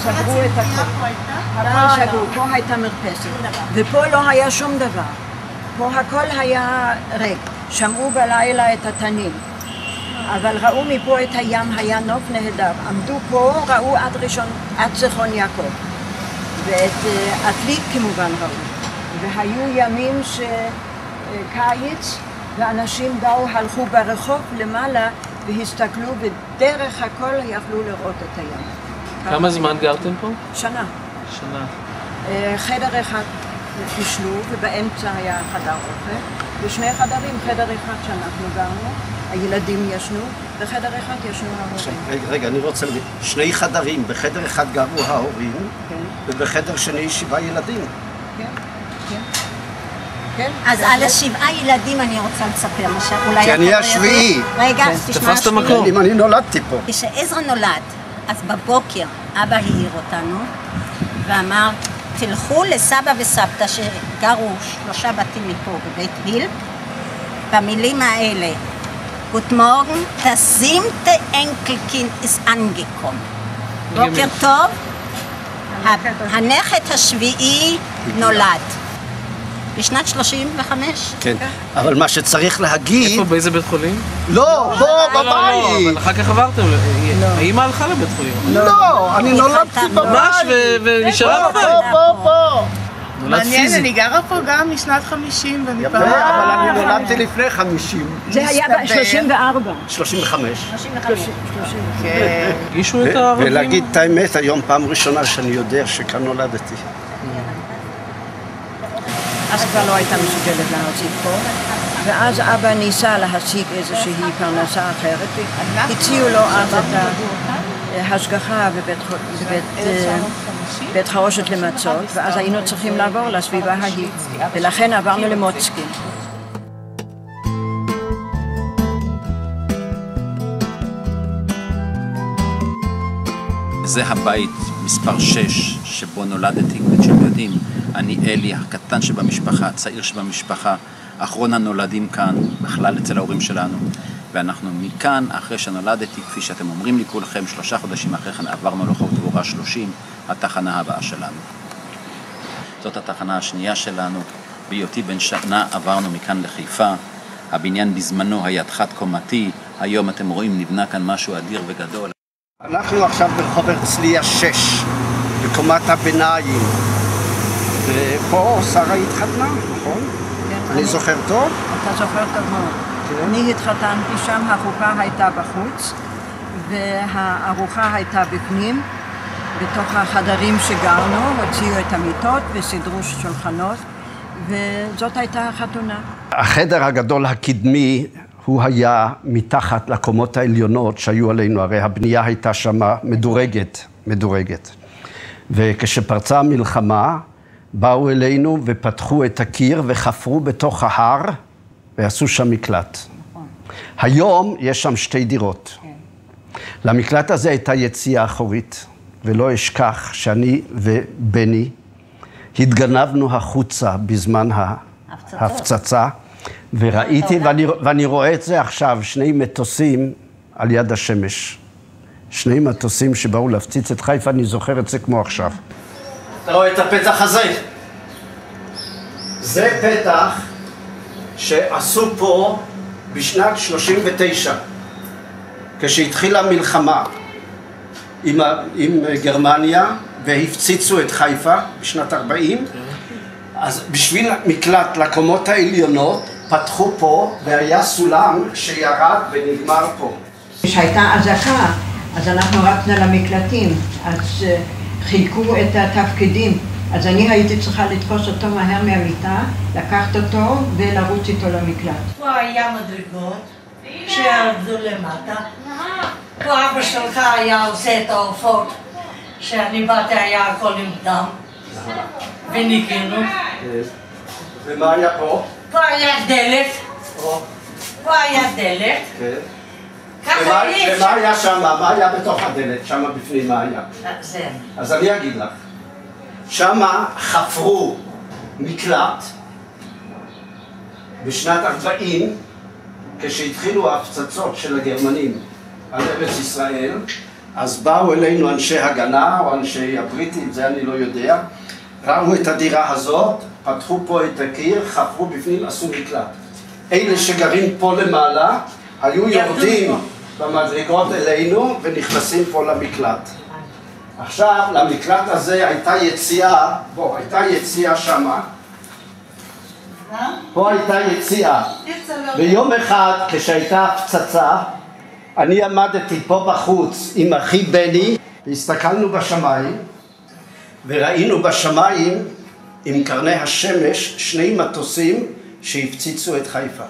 סגרו את הכל. הכל סגרו, פה הייתה מרפסת. ופה לא היה שום דבר. פה הכל היה ריק. שמעו בלילה את התנים. אבל ראו מפה את הים, היה נוף נהדר. עמדו פה, ראו עד זיכרון יעקב. ואת עתלית כמובן ראו. והיו ימים קיץ, ואנשים באו, הלכו ברחוב למעלה והסתכלו, ודרך הכל יכלו לראות את הים. כמה זמן גרתם פה? שנה. שנה. חדר אחד פישלו, ובאמצע היה חדר אוכל, ושני חדרים, חדר אחד שאנחנו גרנו, הילדים ישנו, בחדר אחד ישנו ההורים. רגע, אני רוצה להגיד, שני חדרים, בחדר אחד גרו ההורים, ובחדר שני 7 ילדים. כן, כן. כן. אז על 7 ילדים אני רוצה לספר משהו, אולי... כי אני השביעי. רגע, תשמע תפסת מקום. אם אני נולדתי פה. כשעזרא נולד, אז בבוקר אבא העיר אותנו ואמר, תלכו לסבא וסבתא שגרו 3 בתים מפה בבית היל, במילים האלה, Guten Morgen, das 7. Enkelkind ist angekommen. בוקר טוב, הנכד השביעי נולד. בשנת 35. כן, אבל מה שצריך להגיד... איפה, באיזה בית חולים? לא, פה, בבית. אבל אחר כך עברתם, האמא הלכה לבית חולים. לא, אני נולדתי בבית. ממש, ונשארה בבית. פה. מעניין, אני גרה פה גם משנת 50 יפה, אבל אני נולדתי לפני 50. זה היה ב-34. 35. 35. הגישו את הערבים. ולהגיד את האמת, היום פעם ראשונה שאני יודע שכאן נולדתי. אז כבר לא הייתה מסוגלת להחזיק פה, ואז אבא ניסה להשיג איזושהי פרנסה אחרת, הציעו לו אז את ההשגחה בבית חרושת למצות, ואז היינו צריכים לעבור לסביבה ההיא, ולכן עברנו למוצקין. זה הבית מספר 6 שבו נולדתי, כשאתם יודעים, אני אלי, הקטן שבמשפחה, הצעיר שבמשפחה, אחרון הנולדים כאן, בכלל אצל ההורים שלנו. ואנחנו מכאן, אחרי שנולדתי, כפי שאתם אומרים לי כולכם, 3 חודשים אחרי כן עברנו לחוף דבורה 30, התחנה הבאה שלנו. זאת התחנה השנייה שלנו. בהיותי בן שנה עברנו מכאן לחיפה. הבניין בזמנו היה תחת קומתי, היום אתם רואים נבנה כאן משהו אדיר וגדול. אנחנו עכשיו ברחוב הרצליה 6, בקומת הביניים. ופה שרה התחתנה, נכון? אני זוכר טוב? אתה זוכר טוב מאוד. אני התחתנתי שם, החופה הייתה בחוץ, והארוחה הייתה בפנים, בתוך החדרים שגרנו, הוציאו את המיטות וסידרו שולחנות, וזאת הייתה החתונה. החדר הגדול הקדמי הוא היה מתחת לקומות העליונות שהיו עלינו, הרי הבנייה הייתה שם מדורגת. וכשפרצה המלחמה, באו אלינו ופתחו את הקיר וחפרו בתוך ההר ועשו שם מקלט. היום יש שם 2 דירות. למקלט הזה הייתה יציאה אחורית, ולא אשכח שאני ובני התגנבנו החוצה בזמן ההפצצה, וראיתי, ואני רואה את זה עכשיו, 2 מטוסים על יד השמש. 2 מטוסים שבאו להפציץ את חיפה, אני זוכר את זה כמו עכשיו. אתה רואה את הפתח הזה? זה פתח שעשו פה בשנת 39, כשהתחילה המלחמה עם גרמניה והפציצו את חיפה בשנת 40, אז בשביל מקלט לקומות העליונות פתחו פה והיה סולם שירד ונגמר פה. כשהייתה אזעקה, אז אנחנו רצנו למקלטים, אז חילקו את התפקידים. אז אני הייתי צריכה לתפוס אותו מהר מהמיטה, לקחת אותו ולרוץ איתו למקלט. פה היה מדרגות שירדו למטה. פה אבא שלך היה עושה את העופות, שאני באתי היה הכל עם דם. וניקינו. ומה היה פה? פה היה דלת. פה היה דלת. ומה היה שם? מה היה בתוך הדלת? שם בפנים מה היה? זה. אז אני אגיד לך. שם חפרו מקלט בשנת 40, כשהתחילו ההפצצות של הגרמנים על ארץ ישראל, אז באו אלינו אנשי הגנה או אנשי הבריטים, זה אני לא יודע, ראו את הדירה הזאת, פתחו פה את הקיר, חפרו בפנים, עשו מקלט. אלה שגרים פה למעלה, היו יורדים במדרגות אלינו ונכנסים פה למקלט. עכשיו, למקלט הזה הייתה יציאה, הייתה יציאה שמה. פה הייתה יציאה. ביום אחד, כשהייתה הפצצה, אני עמדתי פה בחוץ עם אחי בני, והסתכלנו בשמיים, וראינו בשמיים עם קרני השמש שני מטוסים שהפציצו את חיפה.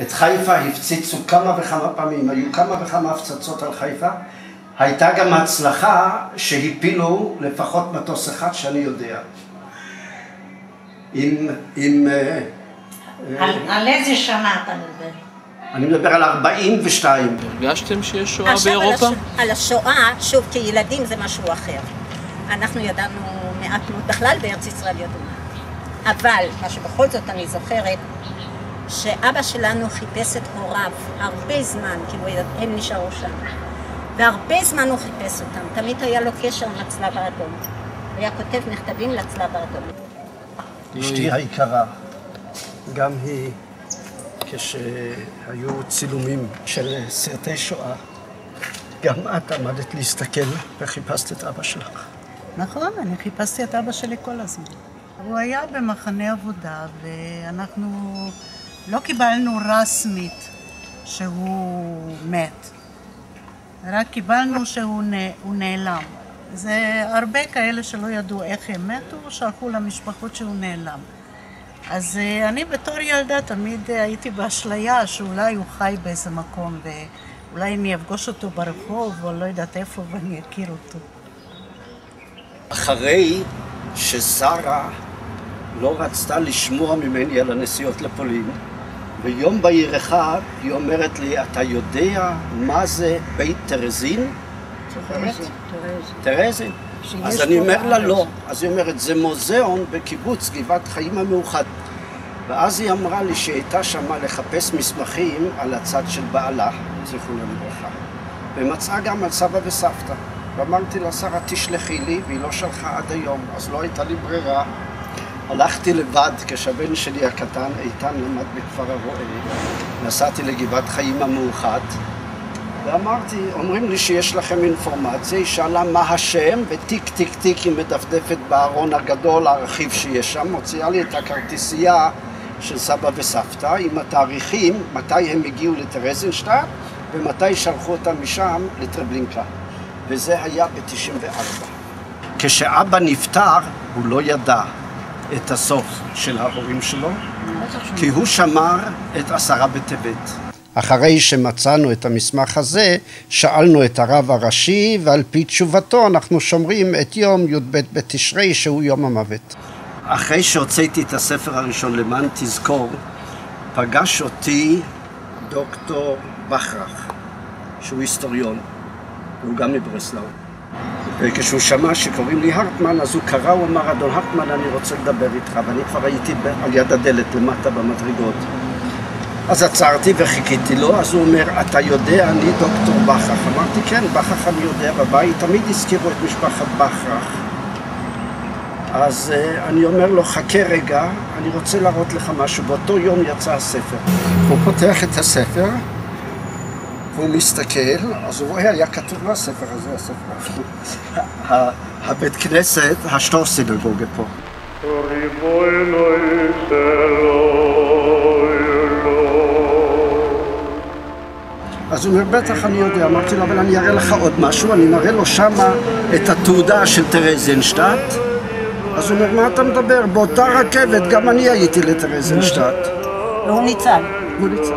את חיפה הפציצו כמה וכמה פעמים, היו כמה וכמה הפצצות על חיפה. הייתה גם הצלחה שהפילו לפחות מטוס אחד שאני יודע. על איזה שנה אתה מדבר? אני מדבר על 42. הרגשתם שיש שואה באירופה? על השואה, שוב, כילדים זה משהו אחר. אנחנו ידענו מעט מאוד, בכלל בארץ ישראל ידעו. אבל מה שבכל זאת אני זוכרת, שאבא שלנו חיפש את הוריו הרבה זמן, כאילו הם נשארו שם. והרבה זמן הוא חיפש אותם, תמיד היה לו קשר עם הצלב האדום. הוא היה כותב מכתבים לצלב האדום. אשתי היקרה, גם היא, כשהיו צילומים של סרטי שואה, גם את עמדת להסתכל וחיפשת את אבא שלך. נכון, אני חיפשתי את אבא שלי כל הזמן. הוא היה במחנה עבודה ואנחנו לא קיבלנו רסמית שהוא מת. רק קיבלנו שהוא נעלם. זה הרבה כאלה שלא ידעו איך הם מתו, שלחו למשפחות שהוא נעלם. אז אני בתור ילדה תמיד הייתי באשליה שאולי הוא חי באיזה מקום, ואולי אני אפגוש אותו ברחוב, או לא יודעת איפה, ואני אכיר אותו. אחרי ששרה לא רצתה לשמוע ממני על הנסיעות לפולין, ויום בהיר אחד היא אומרת לי, אתה יודע מה זה בית טרזין? טרזין. אז אני אומר לה לא. אז היא אומרת, זה מוזיאון בקיבוץ גבעת חיים המאוחד. ואז היא אמרה לי שהיא הייתה שמה לחפש מסמכים על הצד של בעלה, זיכרונה לברכה. ומצאה גם על סבא וסבתא. ואמרתי לה, שרה, תשלחי לי, והיא לא שלחה עד היום, אז לא הייתה לי ברירה. הלכתי לבד, כשהבן שלי הקטן, איתן, למד בכפר הרועה. נסעתי לגבעת חיים המאוחד, ואמרתי, אומרים לי שיש לכם אינפורמציה, היא שאלה מה השם, וטיק טיק טיק היא מדפדפת בארון הגדול, הארכיב שיש שם, מוציאה לי את הכרטיסייה של סבא וסבתא, עם התאריכים, מתי הם הגיעו לטרזינשטט, ומתי שלחו אותם משם לטרבלינקה. וזה היה ב-94. כשאבא נפטר, הוא לא ידע את הסוף של ההורים שלו, כי הוא שמר את 10 בטבת. אחרי שמצאנו את המסמך הזה, שאלנו את הרב הראשי, ועל פי תשובתו אנחנו שומרים את יום י"ב בתשרי, שהוא יום המוות. אחרי שהוצאתי את הספר הראשון למען תזכור, פגש אותי דוקטור בחרך, שהוא היסטוריון, והוא גם מברסלאו. וכשהוא שמע שקוראים לי הרטמן, אז הוא קרא, הוא אמר, אדון הרטמן, אני רוצה לדבר איתך, ואני כבר הייתי על יד הדלת למטה במדרגות. אז עצרתי וחיכיתי לו, אז הוא אומר, אתה יודע, אני דוקטור בחרך. אמרתי, כן, בחרך אני יודע, בבית תמיד הזכירו את משפחת בחרך. אז אני אומר לו, חכה רגע, אני רוצה להראות לך משהו. באותו יום יצא הספר. הוא פותח את הספר, והוא מסתכל, אז הוא רואה, היה כתוב מה הספר הזה, הספר. הבית כנסת, השטור סינגוגה פה. אז הוא אומר, בטח אני יודע, אמרתי לו, אבל אני אראה לך עוד משהו, אני מראה לו שמה את התעודה של טרזינשטט. אז הוא אומר, מה אתה מדבר? באותה רכבת, גם אני הייתי לטרזינשטט. והוא ניצל. הוא ניצל.